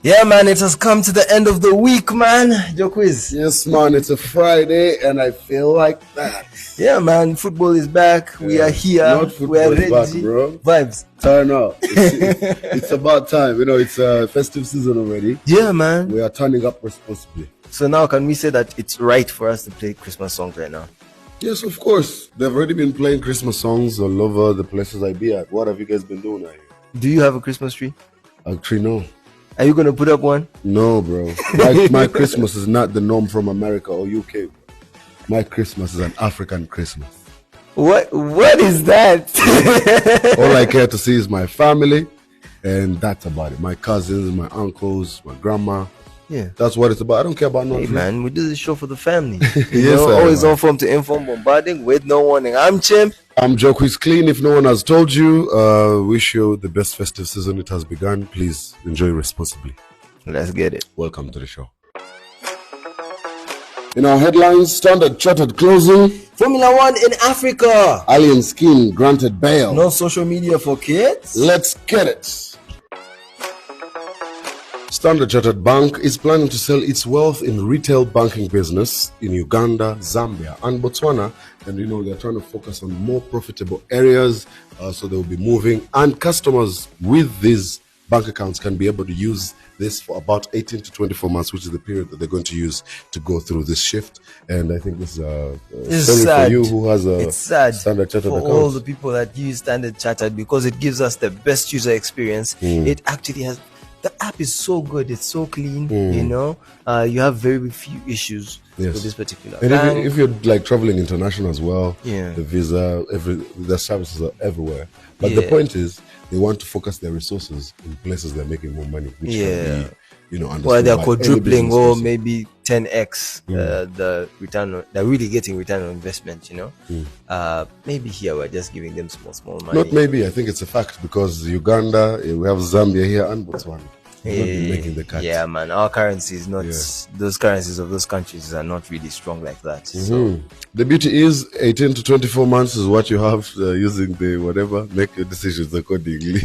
Yeah, man, it has come to the end of the week, man. Joe Quiz. Yes, man, it's a Friday and I feel like that. Yeah, man, football is back. We are here. Not football we are is ready. back, bro. Vibes. Turn up. It's about time. It's festive season already. Yeah, man. We are turning up responsibly. So now can we say that it's right for us to play Christmas songs right now? Yes, of course. They've already been playing Christmas songs all over the places I be at. What have you guys been doing out here? Do you have a Christmas tree? Actually, no. Are you going to put up one? No, bro. My Christmas is not the norm from America or UK. My Christmas is an African Christmas. What is that? All I care to see is my family, and that's about it. My cousins, my uncles, my grandma. Yeah. That's what it's about. I don't care about nothing. Hey, man, we do this show for the family. Yes, sir, always man. on form to inform, bombarding with no warning. I'm Chimp. I'm Joe Quiz Clean. If no one has told you, wish you the best festive season. It has begun. Please enjoy responsibly. Let's get it. Welcome to the show. In our headlines, Standard Chartered closing, Formula One in Africa. Alien Skin granted bail. No social media for kids. Let's get it. Standard Chartered Bank is planning to sell its wealth in retail banking business in Uganda, Zambia, and Botswana. And they're trying to focus on more profitable areas. So they'll be moving. And customers with these bank accounts can be able to use this for about 18 to 24 months, which is the period that they're going to use to go through this shift. And I think this is sorry sad. for you who has a It's sad Standard Chartered for account. all the people that use Standard Chartered because it gives us the best user experience. It actually has. The app is so good. It's so clean. You have very few issues with this particular and bank. if you're like traveling international as well, Yeah. the visa, the services are everywhere. But the point is, they want to focus their resources in places they're making more money, which can be, understood Well, they're by any quadrupling business or person. maybe 10x the return. They're really getting return on investment. Maybe here we're just giving them small money. Not maybe, I think it's a fact because Uganda, we have Zambia here and Botswana. They've not been making the cut. Yeah, man. Our currency is not. Those currencies of those countries are not really strong like that. So The beauty is 18 to 24 months is what you have using the whatever. Make your decisions accordingly.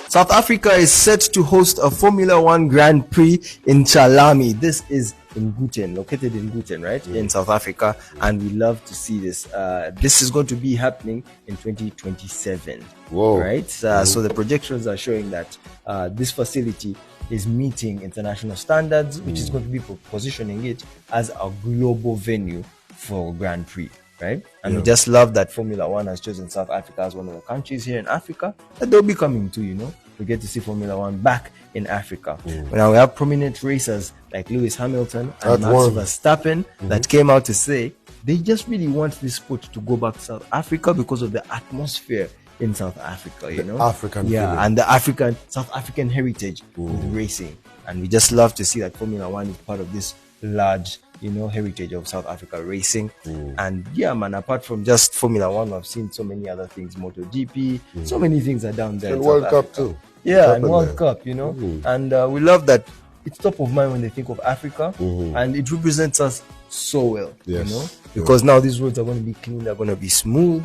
South Africa is set to host a Formula One Grand Prix in Chalami. This is in Gauteng, located in Gauteng, right? In South Africa. And we love to see this. This is going to be happening in 2027. Whoa. Right? So the projections are showing that this facility is meeting international standards, which is going to be positioning it as a global venue for Grand Prix. Right? And we just love that Formula One has chosen South Africa as one of the countries here in Africa that they'll be coming to, We get to see Formula One back in Africa. Now we have prominent racers like Lewis Hamilton and Max Verstappen that came out to say they just really want this sport to go back to South Africa because of the atmosphere in South Africa, African feeling. and the South African heritage with racing. And we just love to see that Formula One is part of this large heritage of South Africa racing. And yeah, man, apart from just Formula One, I've seen so many other things, MotoGP, so many things are down there. And in World South Cup Africa. too. Yeah, and World Cup, And we love that it's top of mind when they think of Africa, and it represents us so well, because now these roads are going to be clean, they're going to be smooth.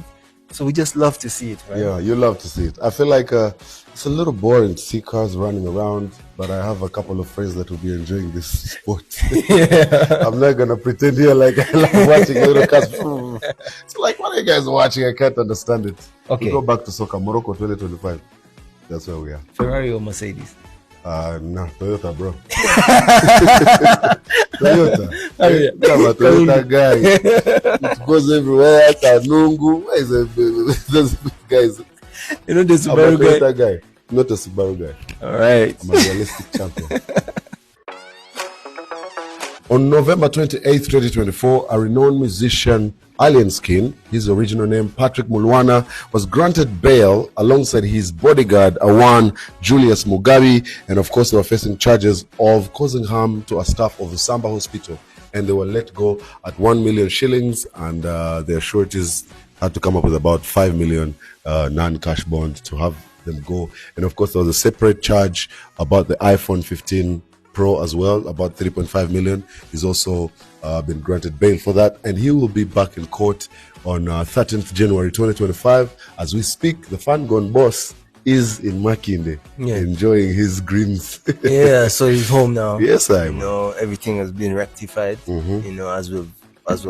So we just love to see it, right? Yeah, you love to see it. I feel like it's a little boring to see cars running around, but I have a couple of friends that will be enjoying this sport. I'm not going to pretend here like I like watching little cars. It's like, what are you guys watching? I can't understand it. Okay. We go back to soccer, Morocco 2025. That's where we are. Ferrari or Mercedes? Nah, Toyota, bro. Toyota. I'm a Toyota guy. It goes everywhere. Tanungu. Where is those guys? The I'm a Subaru guy. Toyota guy, not a Subaru guy. All right. I'm a realistic champion. On November 28th, 2024, a renowned musician, Alien Skin, his original name, Patrick Mulwana, was granted bail alongside his bodyguard, Awan Julius Mugabe, and of course they were facing charges of causing harm to a staff of the Samba Hospital. And they were let go at 1 million shillings, and their sureties had to come up with about 5 million non-cash bond to have them go. And of course there was a separate charge about the iPhone 15 Pro as well, about 3.5 million. He's also been granted bail for that, and he will be back in court on 13th January 2025. As we speak, the fan gone boss is in Makinde, enjoying his greens. Yeah, so he's home now. Yes, you know, everything has been rectified. You know, as we've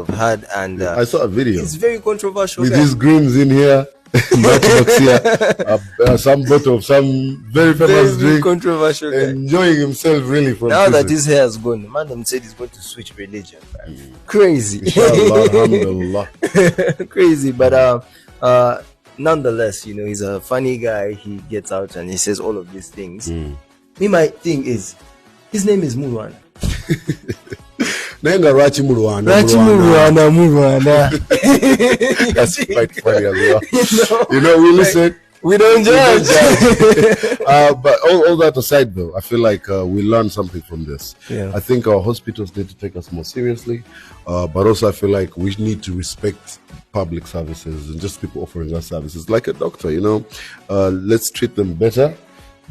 had, and I saw a video. It's very controversial with his greens in here. Some bottle of some very famous drink, controversial guy. Enjoying himself really from now prison. that his hair is gone. The man said he's going to switch religion. Crazy. Inshallah, alhamdulillah. Crazy, but nonetheless, you know, he's a funny guy. He gets out and he says all of these things. Me, my thing is, his name is Mulwana. Nenga Rachi Mulwana. That's quite funny as well. You know, we listen. We don't judge. But all that aside, though, I feel like we learned something from this. Yeah. I think our hospitals need to take us more seriously, but also I feel like we need to respect public services and just people offering us services like a doctor. You know, let's treat them better.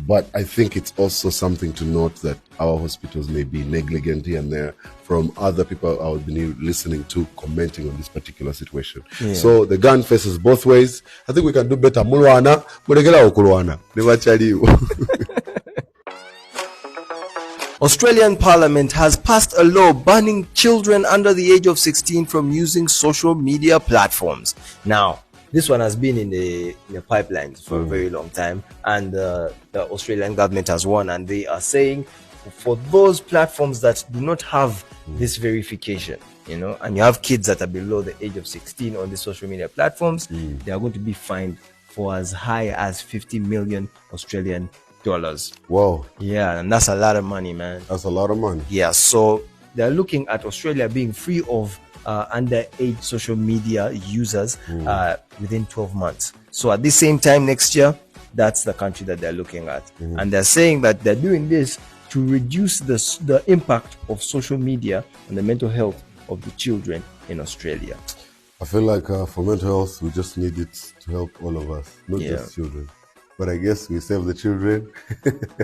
But I think it's also something to note that our hospitals may be negligent here and there from other people I would be listening to commenting on this particular situation. So the gun faces both ways. I think we can do better. Mulwana, muregela okulwana. Never chaliu. Australian Parliament has passed a law banning children under the age of 16 from using social media platforms. Now, this one has been in the pipelines for a very long time, and the Australian government has won, and they are saying for those platforms that do not have this verification, you know, and you have kids that are below the age of 16 on the social media platforms, they are going to be fined for as high as 50 million Australian dollars. Wow. Yeah, and that's a lot of money, man. That's a lot of money. Yeah, so they're looking at Australia being free of underage social media users within 12 months. So at the same time next year, that's the country that they're looking at. And they're saying that they're doing this to reduce the impact of social media on the mental health of the children in Australia. I feel like for mental health, we just need it to help all of us, not just children. But I guess we save the children.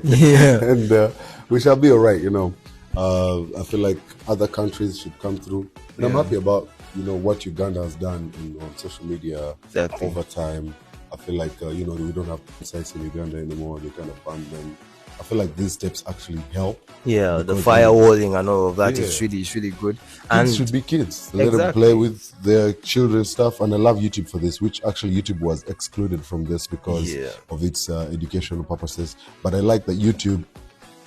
And we shall be all right, you know. I feel like other countries should come through. And I'm happy about, you know, what Uganda has done on social media over time. I feel like, you know, we don't have sites in Uganda anymore. They kind of banned them. I feel like these steps actually help. Yeah, the firewalling and all of that is really good. And kids should be kids. Let them play with their children's stuff. And I love YouTube for this, which actually YouTube was excluded from this because of its educational purposes. But I like that YouTube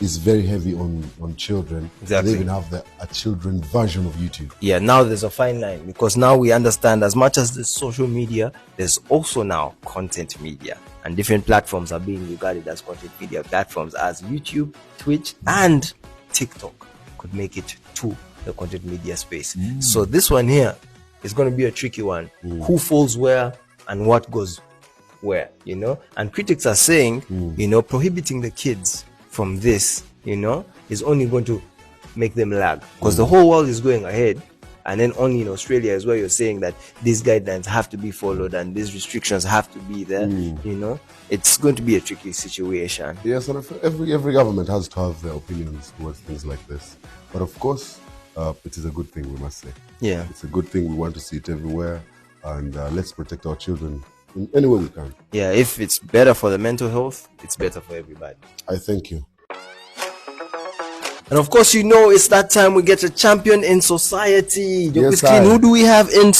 is very heavy on children. They even have a children version of YouTube. Yeah, now there's a fine line because now we understand as much as there's social media, there's also now content media. And different platforms are being regarded as content media platforms, as YouTube, Twitch, and TikTok could make it to the content media space. So this one here is going to be a tricky one. Who falls where and what goes where, you know? And critics are saying, you know, prohibiting the kids from this, you know, is only going to make them lag because the whole world is going ahead. And then only in Australia is where you're saying that these guidelines have to be followed and these restrictions have to be there. You know, it's going to be a tricky situation. Yes, and every government has to have their opinions towards things like this. But of course, it is a good thing, we must say. Yeah, it's a good thing. We want to see it everywhere, and let's protect our children in any way we can. Yeah, if it's better for the mental health, it's better for everybody. I thank you. And of course, you know, it's that time we get a champion in society. Yes, who do we have in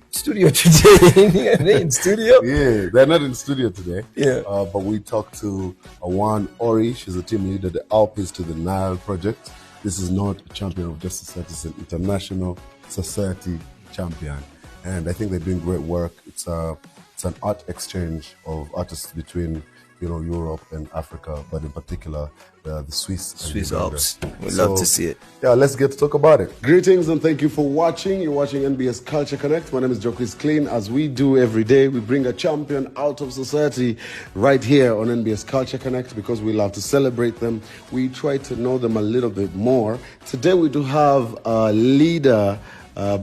studio today? Are they in studio? Yeah, they're not in studio today. Yeah. But we talked to Awan Ori. She's a team leader at the Alpes to the Nile project. This is not a champion of just society, it's an international society champion. And I think they're doing great work. It's an art exchange of artists between, you know, Europe and Africa, but in particular, the Swiss Alps. We'd love to see it. Yeah, let's get to talk about it. Greetings and thank you for watching. You're watching NBS Culture Connect. My name is Jocris Clean. As we do every day, we bring a champion out of society right here on NBS Culture Connect because we love to celebrate them. We try to know them a little bit more. Today we do have a leader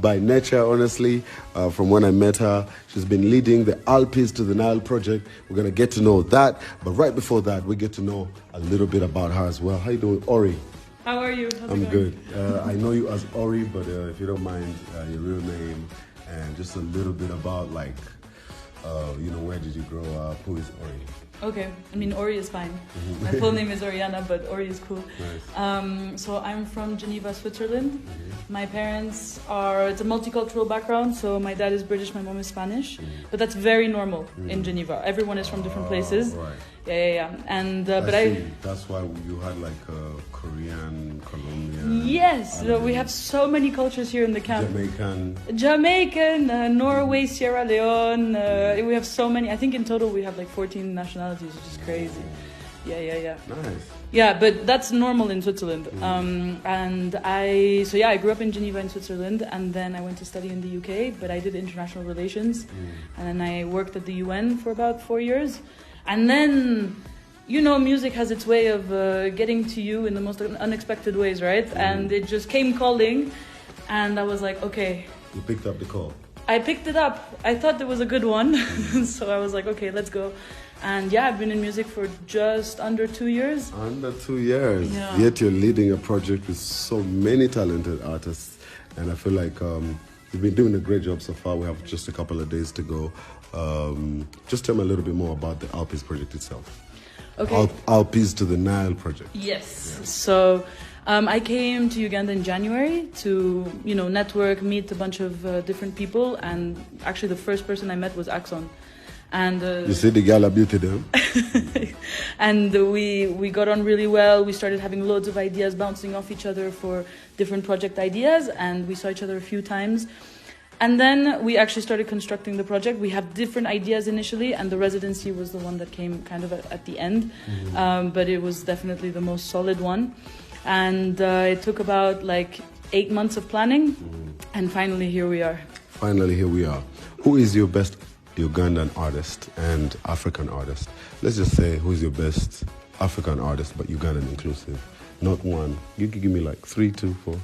by nature, honestly. From when I met her, she's been leading the Alpes to the Nile project. We're going to get to know that. But right before that, we get to know a little bit about her as well. How you doing, Ori? How are you? I'm good. I know you as Ori, but if you don't mind, your real name and just a little bit about, like, Where did you grow up? Who is Ori? Okay, I mean Ori is fine. My full name is Oriana, but Ori is cool. Nice. So I'm from Geneva, Switzerland. My parents it's a multicultural background. So my dad is British, my mom is Spanish. But that's very normal in Geneva. Everyone is from different places. Right. Yeah. And but see. That's why you had like Korean, Colombian. Yes, we have so many cultures here in the camp. Jamaican, Norway, Sierra Leone. We have so many. I think in total we have like 14 nationalities, which is crazy. Yeah. Nice. Yeah, but that's normal in Switzerland. I grew up in Geneva in Switzerland, and then I went to study in the UK, but I did international relations, and then I worked at the UN for about 4 years. And then, music has its way of getting to you in the most unexpected ways, right? And it just came calling, and I was like, okay. You picked up the call. I picked it up. I thought it was a good one, so I was like, okay, let's go. And yeah, I've been in music for just under 2 years. Under 2 years. Yeah. Yet you're leading a project with so many talented artists, and I feel like you've been doing a great job so far. We have just a couple of days to go. Just tell me a little bit more about the Alpiz project itself. Okay. Alpiz to the Nile project. Yes. So I came to Uganda in January to, network, meet a bunch of different people. And actually the first person I met was Axon. And you see the gala beauty there? And we got on really well. We started having loads of ideas bouncing off each other for different project ideas. And we saw each other a few times. And then we actually started constructing the project. We had different ideas initially, and the residency was the one that came kind of at the end. But it was definitely the most solid one. And it took about like 8 months of planning. And finally, here we are. Finally, here we are. Who is your best Ugandan artist and African artist? Let's just say, who is your best African artist, but Ugandan inclusive? Not one. You could give me like 3, 2, 4.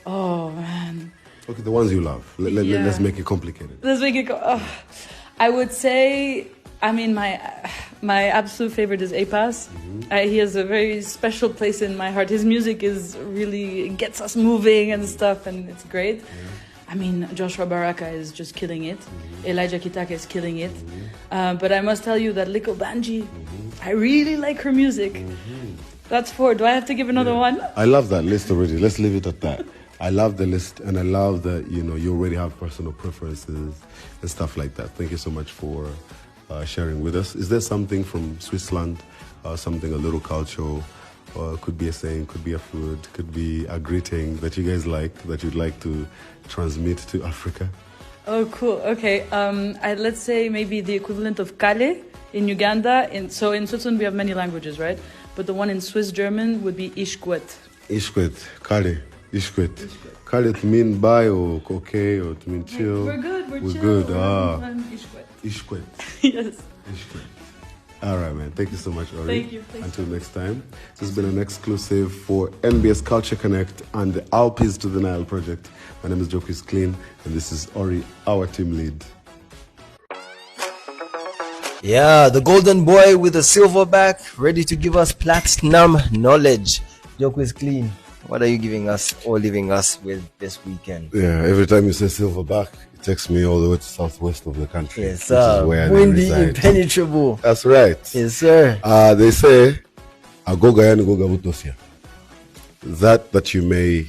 Oh, man. Okay, the ones you love. Let's make it complicated. Let's make it I would say, my absolute favorite is Apas. He has a very special place in my heart. His music gets us moving and stuff, and it's great. Joshua Baraka is just killing it. Elijah Kitaka is killing it. But I must tell you that Liko Banji, I really like her music. That's 4. Do I have to give another one? I love that list already. Let's leave it at that. I love the list, and I love that you already have personal preferences and stuff like that. Thank you so much for sharing with us. Is there something from Switzerland, something a little cultural, could be a saying, could be a food, could be a greeting that you guys like, that you'd like to transmit to Africa? Oh, cool. Okay. Let's say maybe the equivalent of Kale in Uganda. So in Switzerland we have many languages, right? But the one in Swiss German would be Ishkwet. Ishkwet, Kale. Ishkwet. Kale to mean bye or okay or to mean chill. We're good. We're chill. Good. Ishkwet. Ishkwet. Yes. Ishkwet. All right, man. Thank you so much, Ori. Thank you. Until next time. This has been an exclusive for NBS Culture Connect and the Alpiz to the Nile project. My name is Jocus Clean, and this is Ori, our team lead. Yeah, the golden boy with the silverback, ready to give us platinum knowledge. Jocus Clean. What are you giving us or leaving us with this weekend? Yeah, every time you say silverback, it takes me all the way to southwest of the country. Yes, sir. Where Windy, impenetrable. That's right. Yes, sir. They say, Agoga yani goga butosia. That you may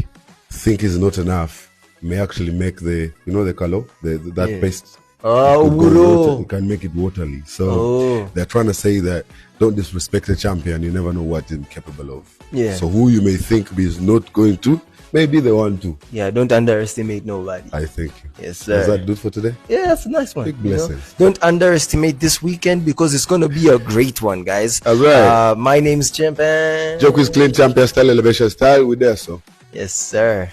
think is not enough may actually make the color, that paste. Oh, you can make it watery. So they're trying to say that don't disrespect a champion. You never know what he's capable of. Yeah. So who you may think is not going to, may be the one to. Yeah, don't underestimate nobody. I thank you. Yes, sir. Is that good for today? Yeah, that's a nice one. Big blessings. Don't underestimate this weekend because it's going to be a great one, guys. All right. My name's Champion. Jocus Clean, Champion Style, Elevation Style. We're there, so. Yes, sir.